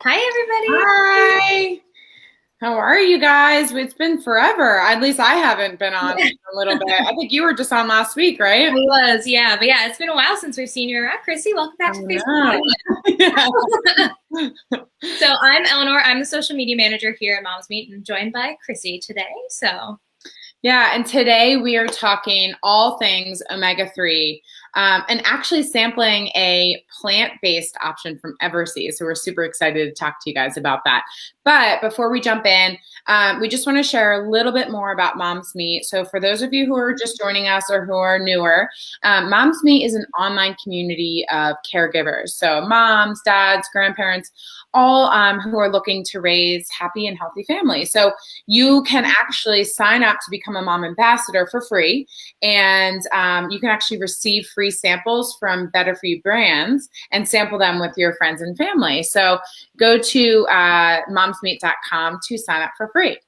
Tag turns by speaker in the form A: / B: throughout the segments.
A: Hi, everybody.
B: Hi. How are you guys? It's been forever. At least I haven't been on in a little bit. I think you were just on last week, right?
A: I was, yeah. But yeah, it's been a while since we've seen you around. Chrissy, welcome back to Facebook Live. So I'm Eleanor. I'm the social media manager here at Mom's Meet and joined by Chrissy today.
B: Yeah, and today we are talking all things omega-3 and actually sampling a plant-based option from Eversea. So we're super excited to talk to you guys about that. But before we jump in, we just want to share a little bit more about Mom's Meet. So for those of you who are just joining us or who are newer, Mom's Meet is an online community of caregivers. So moms, dads, grandparents, all who are looking to raise happy and healthy families. So you can actually sign up to become a mom ambassador for free, and you can actually receive free samples from Better For You brands and sample them with your friends and family. So go to momsmeet.com to sign up for free.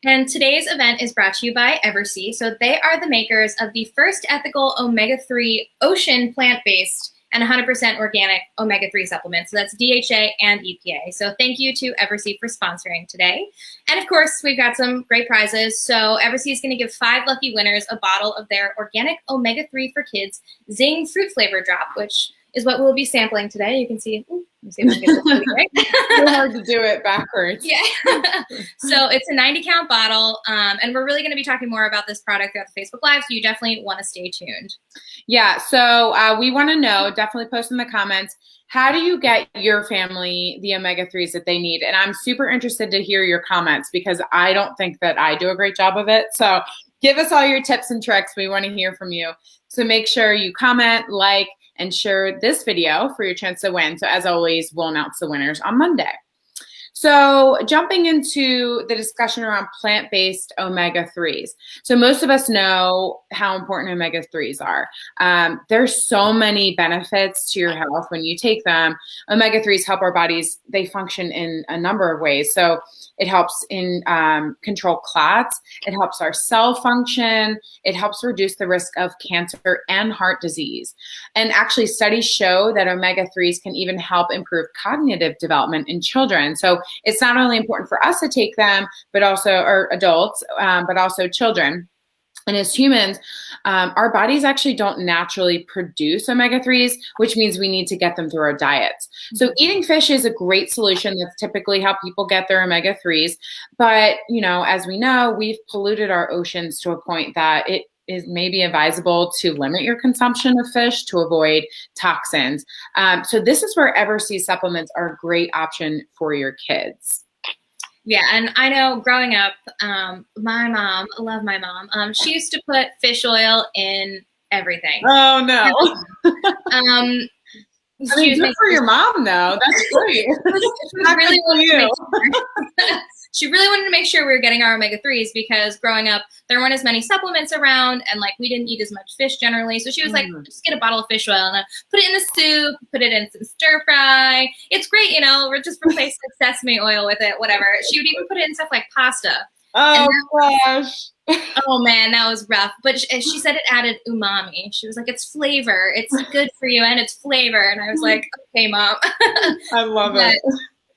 A: And today's event is brought to you by Eversea. So they are the makers of the first ethical omega-3 ocean plant-based and 100% organic omega-3 supplements. So that's DHA and EPA. So thank you to Eversea for sponsoring today. And of course, we've got some great prizes. So Eversea is going to give 5 lucky winners a bottle of their organic omega-3 for kids Zing fruit flavor drop, which is what we'll be sampling today. You can see, let me see if I can get this right.
B: It's hard to do it backwards.
A: Yeah. So it's a 90-count bottle, and we're really going to be talking more about this product throughout the Facebook Live, so you definitely want to stay tuned.
B: Yeah, so we want to know, definitely post in the comments, how do you get your family the omega-3s that they need? And I'm super interested to hear your comments because I don't think that I do a great job of it. So give us all your tips and tricks. We want to hear from you. So make sure you comment, like, and share this video for your chance to win. So as always, we'll announce the winners on Monday. So jumping into the discussion around plant-based omega-3s. So most of us know how important omega-3s are. There's so many benefits to your health when you take them. Omega-3s help our bodies, they function in a number of ways. So it helps in control clots, it helps our cell function, it helps reduce the risk of cancer and heart disease. And actually studies show that omega-3s can even help improve cognitive development in children. So it's not only important for us to take them, but also, or adults, but also children. And as humans, our bodies actually don't naturally produce omega-3s, which means we need to get them through our diets. So eating fish is a great solution. That's typically how people get their omega-3s. But, you know, as we know, we've polluted our oceans to a point that it is maybe advisable to limit your consumption of fish to avoid toxins. So this is where Eversea supplements are a great option for your kids.
A: Yeah, and I know growing up, my mom, I love my mom, she used to put fish oil in everything.
B: Oh, no. I mean, good for your mom, though. That's great.
A: She really wanted to make sure we were getting our omega-3s because growing up, there weren't as many supplements around and like we didn't eat as much fish generally. So she was like, just get a bottle of fish oil and put it in the soup, put it in some stir fry. It's great, you know, we're just replacing sesame oil with it, whatever. She would even put it in stuff like pasta.
B: Oh, gosh.
A: Oh, man, that was rough. But she said it added umami. She was like, it's flavor. It's good for you and it's flavor. And I was like, okay, Mom.
B: I love it.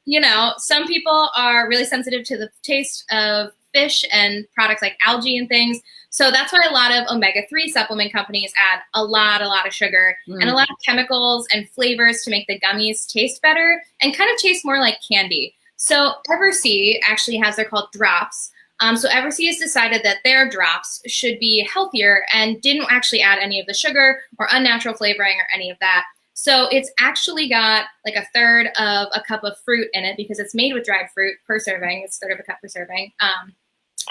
A: You know, some people are really sensitive to the taste of fish and products like algae and things. So that's why a lot of omega-3 supplement companies add a lot of sugar and a lot of chemicals and flavors to make the gummies taste better and kind of taste more like candy. So Eversea actually has, they're called drops. So Eversea has decided that their drops should be healthier and didn't actually add any of the sugar or unnatural flavoring or any of that. So it's actually got like 1/3 of a cup of fruit in it because it's made with dried fruit per serving. It's 1/3 of a cup per serving.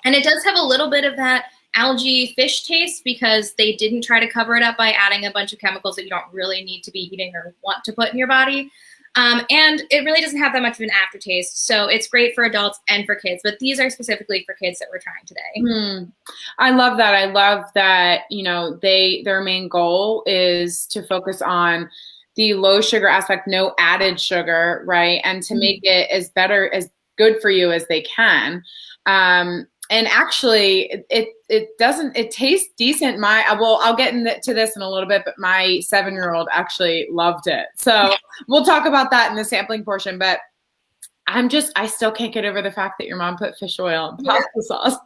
A: And it does have a little bit of that algae fish taste because they didn't try to cover it up by adding a bunch of chemicals that you don't really need to be eating or want to put in your body. And it really doesn't have that much of an aftertaste. So it's great for adults and for kids, but these are specifically for kids that we're trying today.
B: I love that. I love that, you know, their main goal is to focus on the low sugar aspect, no added sugar, right? And to make it as good for you as they can. And actually, it tastes decent. I'll get into this in a little bit, but my 7-year-old actually loved it. So we'll talk about that in the sampling portion. But I still can't get over the fact that your mom put fish oil in pasta sauce.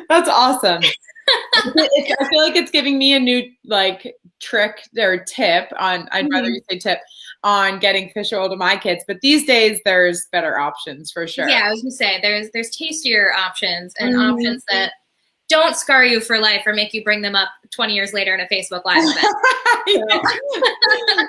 B: That's awesome. I feel like it's giving me a new like trick or tip on, I'd rather you say tip, on getting fish oil to my kids. But these days there's better options for sure.
A: Yeah, I was gonna say there's tastier options and options that don't scar you for life or make you bring them up 20 years later in a Facebook Live event.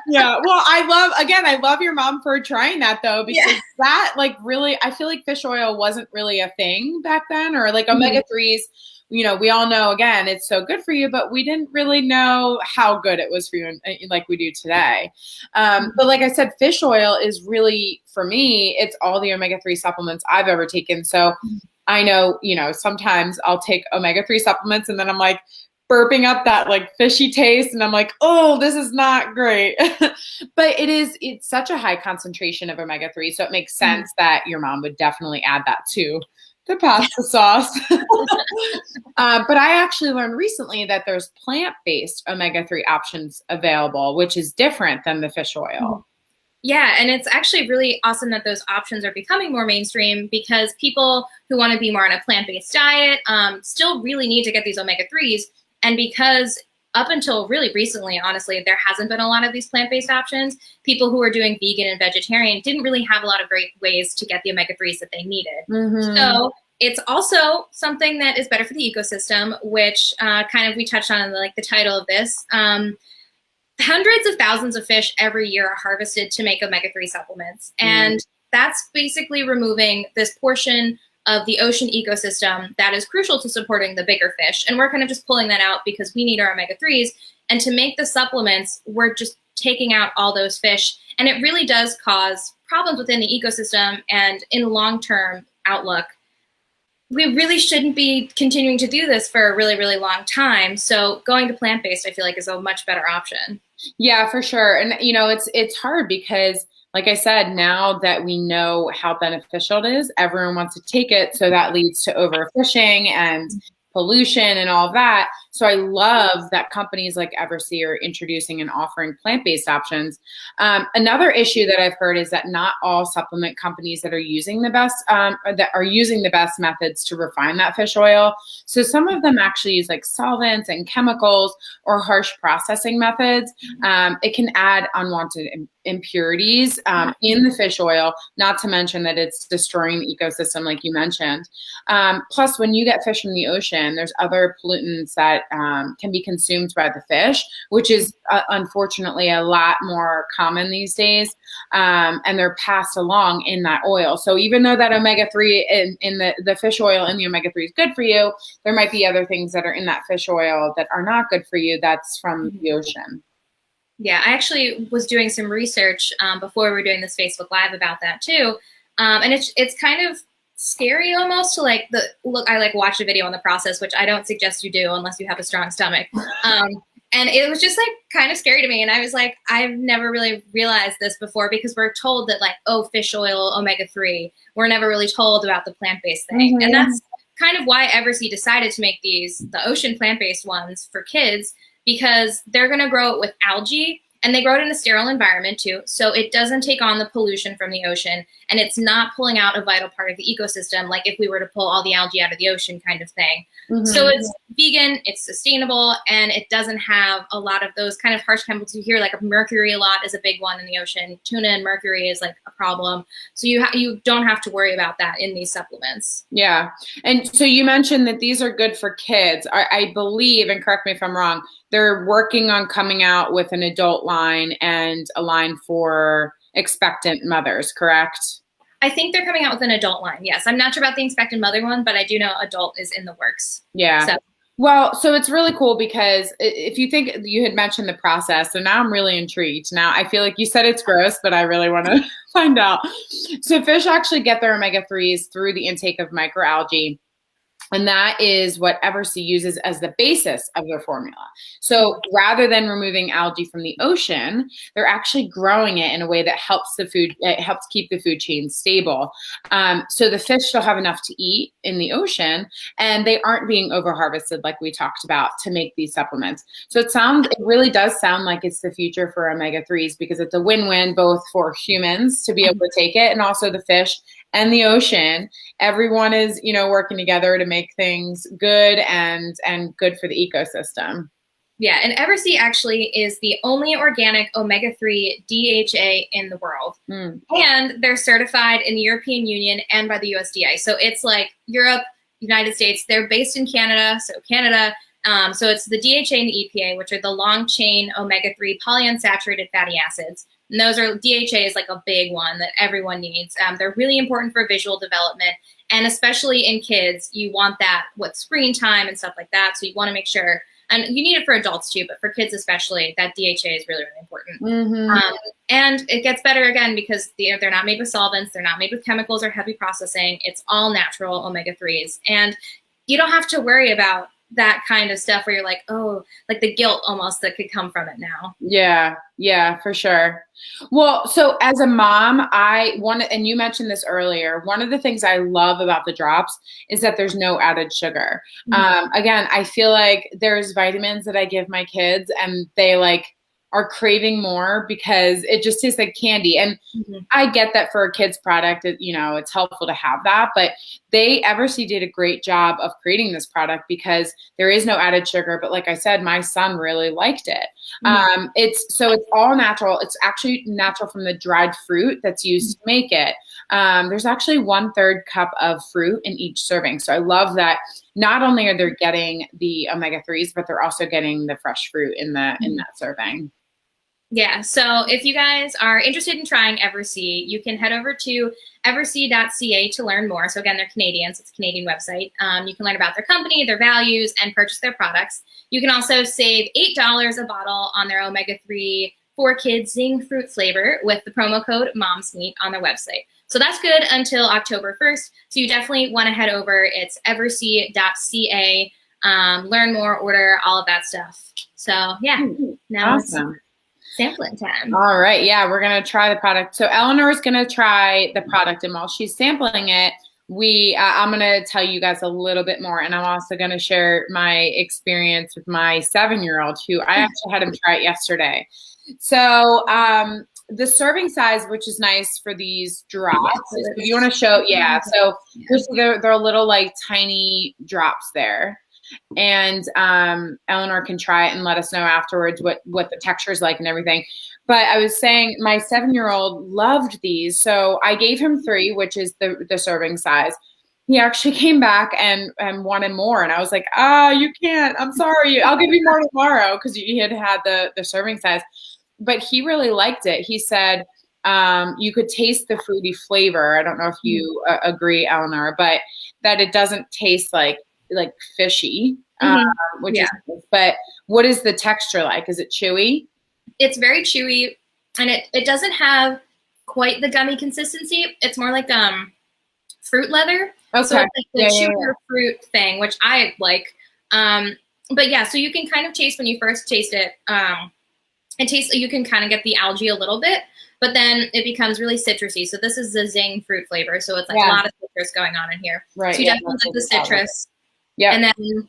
B: Yeah. Well, I love your mom for trying that though, because that like really, I feel like fish oil wasn't really a thing back then, or like omega-3s, you know, we all know, again, it's so good for you, but we didn't really know how good it was for you like we do today. But like I said, fish oil is really, for me, it's all the omega-3 supplements I've ever taken. So I know, you know, sometimes I'll take omega-3 supplements and then I'm like burping up that like fishy taste and I'm like, oh, this is not great. But it's such a high concentration of omega-3. So it makes sense that your mom would definitely add that to the pasta sauce. But I actually learned recently that there's plant-based omega-3 options available, which is different than the fish oil.
A: Yeah, and it's actually really awesome that those options are becoming more mainstream, because people who want to be more on a plant-based diet still really need to get these omega-3s. And because up until really recently, honestly, there hasn't been a lot of these plant-based options, people who are doing vegan and vegetarian didn't really have a lot of great ways to get the omega-3s that they needed. So it's also something that is better for the ecosystem, which kind of we touched on in the title of this. Hundreds of thousands of fish every year are harvested to make omega-3 supplements. And that's basically removing this portion of the ocean ecosystem that is crucial to supporting the bigger fish. And we're kind of just pulling that out because we need our omega-3s. And to make the supplements, we're just taking out all those fish. And it really does cause problems within the ecosystem. And in long-term outlook, we really shouldn't be continuing to do this for a really, really long time. So going to plant-based, I feel like, is a much better option.
B: Yeah, for sure. And, you know, it's hard because, like I said, now that we know how beneficial it is, everyone wants to take it. So that leads to overfishing and pollution and all of that. So I love that companies like Eversea are introducing and offering plant-based options. Another issue that I've heard is that not all supplement companies that are using the best methods to refine that fish oil. So some of them actually use like solvents and chemicals or harsh processing methods. It can add unwanted impurities in the fish oil, not to mention that it's destroying the ecosystem, like you mentioned. Plus, when you get fish from the ocean, there's other pollutants that can be consumed by the fish, which is unfortunately a lot more common these days. And they're passed along in that oil. So even though that omega-3 in the fish oil in the omega-3 is good for you, there might be other things that are in that fish oil that are not good for you that's from the ocean.
A: Yeah, I actually was doing some research before we were doing this Facebook Live about that too. And it's kind of scary almost to I watched a video on the process, which I don't suggest you do unless you have a strong stomach. And it was just kind of scary to me. And I was like, I've never really realized this before, because we're told that fish oil, omega-3, we're never really told about the plant-based thing. And that's kind of why Eversea decided to make the ocean plant-based ones for kids, because they're going to grow it with algae, and they grow it in a sterile environment too. So it doesn't take on the pollution from the ocean, and it's not pulling out a vital part of the ecosystem, like if we were to pull all the algae out of the ocean kind of thing. So it's vegan, it's sustainable, and it doesn't have a lot of those kind of harsh chemicals you hear, like mercury a lot is a big one in the ocean. Tuna and mercury is a problem. So you don't have to worry about that in these supplements.
B: Yeah. And so you mentioned that these are good for kids. I believe, and correct me if I'm wrong, they're working on coming out with an adult line and a line for expectant mothers, correct?
A: I think they're coming out with an adult line. Yes. I'm not sure about the expectant mother one, but I do know adult is in the works.
B: Yeah.
A: So.
B: Well, so it's really cool because if you think you had mentioned the process, so now I'm really intrigued. Now I feel like you said it's gross, but I really want to find out. So fish actually get their omega-3s through the intake of microalgae. And that is what Eversea uses as the basis of their formula. So rather than removing algae from the ocean, they're actually growing it in a way that helps it helps keep the food chain stable. So the fish still have enough to eat in the ocean, and they aren't being over harvested like we talked about to make these supplements. So it really does sound like it's the future for omega-3s, because it's a win-win both for humans to be able to take it and also the fish and the ocean. Everyone is, working together to make things good and good for the ecosystem.
A: Yeah, and Eversea actually is the only organic omega-3 DHA in the world. And they're certified in the European Union and by the USDA. So it's like Europe, United States. They're based in Canada, so Canada. So it's the DHA and the EPA, which are the long-chain omega-3 polyunsaturated fatty acids. And DHA is like a big one that everyone needs. They're really important for visual development. And especially in kids, you want that with screen time and stuff like that. So you want to make sure, and you need it for adults too, but for kids especially, that DHA is really, really important. And it gets better again because they're not made with solvents. They're not made with chemicals or heavy processing. It's all natural omega-3s. And you don't have to worry about that kind of stuff where you're like, oh, like the guilt almost that could come from it now.
B: Yeah, for sure. Well, so as a mom, and you mentioned this earlier, one of the things I love about the drops is that there's no added sugar. Again, I feel like there's vitamins that I give my kids and they are craving more because it just tastes like candy. And I get that for a kid's product, it's helpful to have that, but Eversea did a great job of creating this product because there is no added sugar. But like I said, my son really liked it. It's all natural. It's actually natural from the dried fruit that's used to make it. There's actually 1/3 cup of fruit in each serving. So I love that not only are they getting the omega-3s, but they're also getting the fresh fruit in that serving.
A: Yeah, so if you guys are interested in trying Eversea, you can head over to eversea.ca to learn more. So again, they're Canadian, so it's a Canadian website. You can learn about their company, their values, and purchase their products. You can also save $8 a bottle on their omega-3 for kids Zing fruit flavor with the promo code MOMSMEAT on their website. So that's good until October 1st. So you definitely want to head over. It's eversea.ca. Learn more, order, all of that stuff. So yeah, now
B: awesome.
A: Sampling time.
B: All right. Yeah, we're going to try the product. So Eleanor is going to try the product, and while she's sampling it, I'm going to tell you guys a little bit more. And I'm also going to share my experience with my 7-year-old who I actually had him try it yesterday. So the serving size, which is nice for these drops, if you want to show, so they're a little tiny drops there. And Eleanor can try it and let us know afterwards what the texture is like and everything. But I was saying my 7-year-old loved these. So I gave him 3, which is the serving size. He actually came back and wanted more. And I was like, you can't. I'm sorry. I'll give you more tomorrow because he had the serving size. But he really liked it. He said you could taste the fruity flavor. I don't know if you agree, Eleanor, but that it doesn't taste like fishy, which is, but what is the texture like? Is it chewy?
A: It's very chewy, and it doesn't have quite the gummy consistency. It's more like fruit leather. Okay. So it's like the chewier fruit thing, which I like. But yeah, so you can kind of taste when you first taste it. You can kind of get the algae a little bit, but then it becomes really citrusy. So this is the Zing fruit flavor. So it's like a lot of citrus going on in here. Right. So you definitely get the citrus. Yeah. And then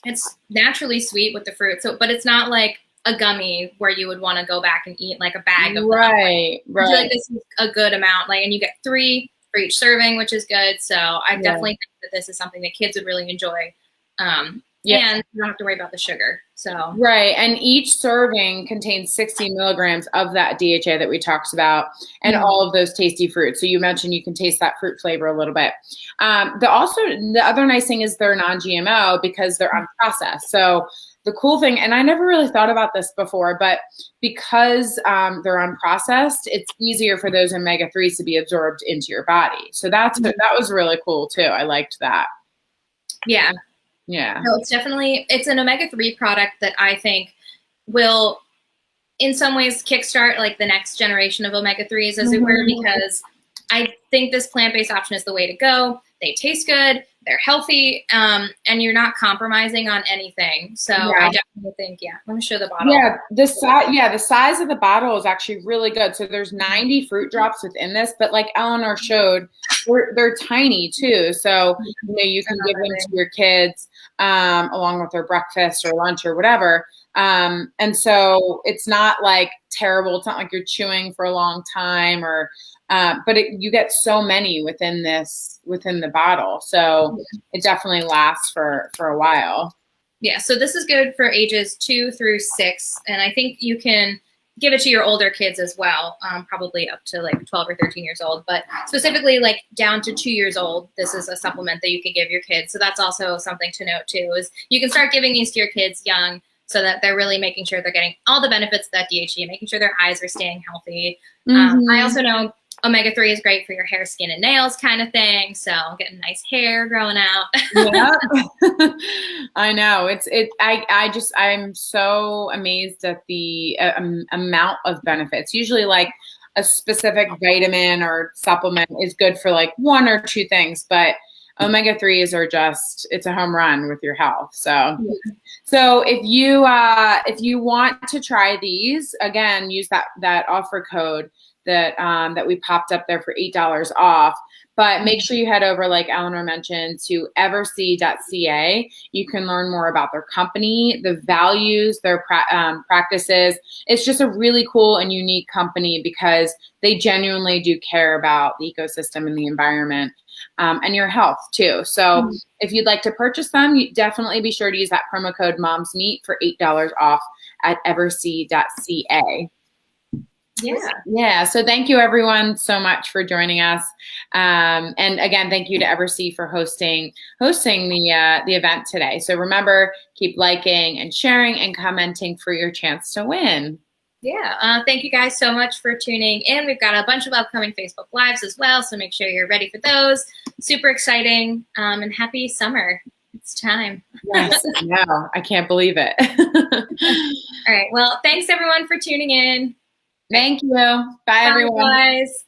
A: it's naturally sweet with the fruit. So, but it's not like a gummy where you would want to go back and eat like a bag of them. Right. I feel like this is a good amount. And you get 3 for each serving, which is good. So I definitely think that this is something that kids would really enjoy. And you don't have to worry about the sugar. So
B: right. And each serving contains 60 milligrams of that DHA that we talked about and all of those tasty fruits. So you mentioned you can taste that fruit flavor a little bit. The other nice thing is they're non-GMO because they're unprocessed. So the cool thing, and I never really thought about this before, but because they're unprocessed, it's easier for those omega-3s to be absorbed into your body. So that was really cool too. I liked that.
A: Yeah.
B: Yeah.
A: No, it's an omega-3 product that I think will in some ways kickstart like the next generation of omega-3s as it were, because I think this plant-based option is the way to go. They taste good. they're healthy, and you're not compromising on anything. So I definitely think, let me show the bottle.
B: Yeah, the size of the bottle is actually really good. So there's 90 fruit drops within this, but like Eleanor showed, they're tiny too. So you can give them to your kids along with their breakfast or lunch or whatever. And so it's not like terrible. It's not like you're chewing for a long time but you get so many within the bottle. So it definitely lasts for a while.
A: Yeah. So this is good for ages 2 through 6. And I think you can give it to your older kids as well, probably up to like 12 or 13 years old, but specifically like down to 2 years old, this is a supplement that you can give your kids. So that's also something to note too, is you can start giving these to your kids young so that they're really making sure they're getting all the benefits of that DHA, making sure their eyes are staying healthy. I also know Omega-3 is great for your hair, skin, and nails kind of thing. So getting nice hair growing out.
B: Yeah. I know. I'm so amazed at the amount of benefits. Usually like a specific vitamin or supplement is good for like 1 or 2 things, but Omega-3s are it's a home run with your health. So if you want to try these, again, use that offer code that we popped up there for $8 off. But make sure you head over, like Eleanor mentioned, to eversea.ca. You can learn more about their company, the values, their practices. It's just a really cool and unique company because they genuinely do care about the ecosystem and the environment and your health too. So if you'd like to purchase them, you definitely be sure to use that promo code MOMSMEAT for $8 off at eversea.ca. Yeah. So thank you everyone so much for joining us. And again, thank you to Eversea for hosting the event today. So remember, keep liking and sharing and commenting for your chance to win.
A: Yeah. Thank you guys so much for tuning in. We've got a bunch of upcoming Facebook Lives as well. So make sure you're ready for those. Super exciting. And happy summer. It's time.
B: Yes. No, I can't believe it.
A: All right. Well, thanks everyone for tuning in.
B: Thank you. Bye, everyone.
A: Bye, guys.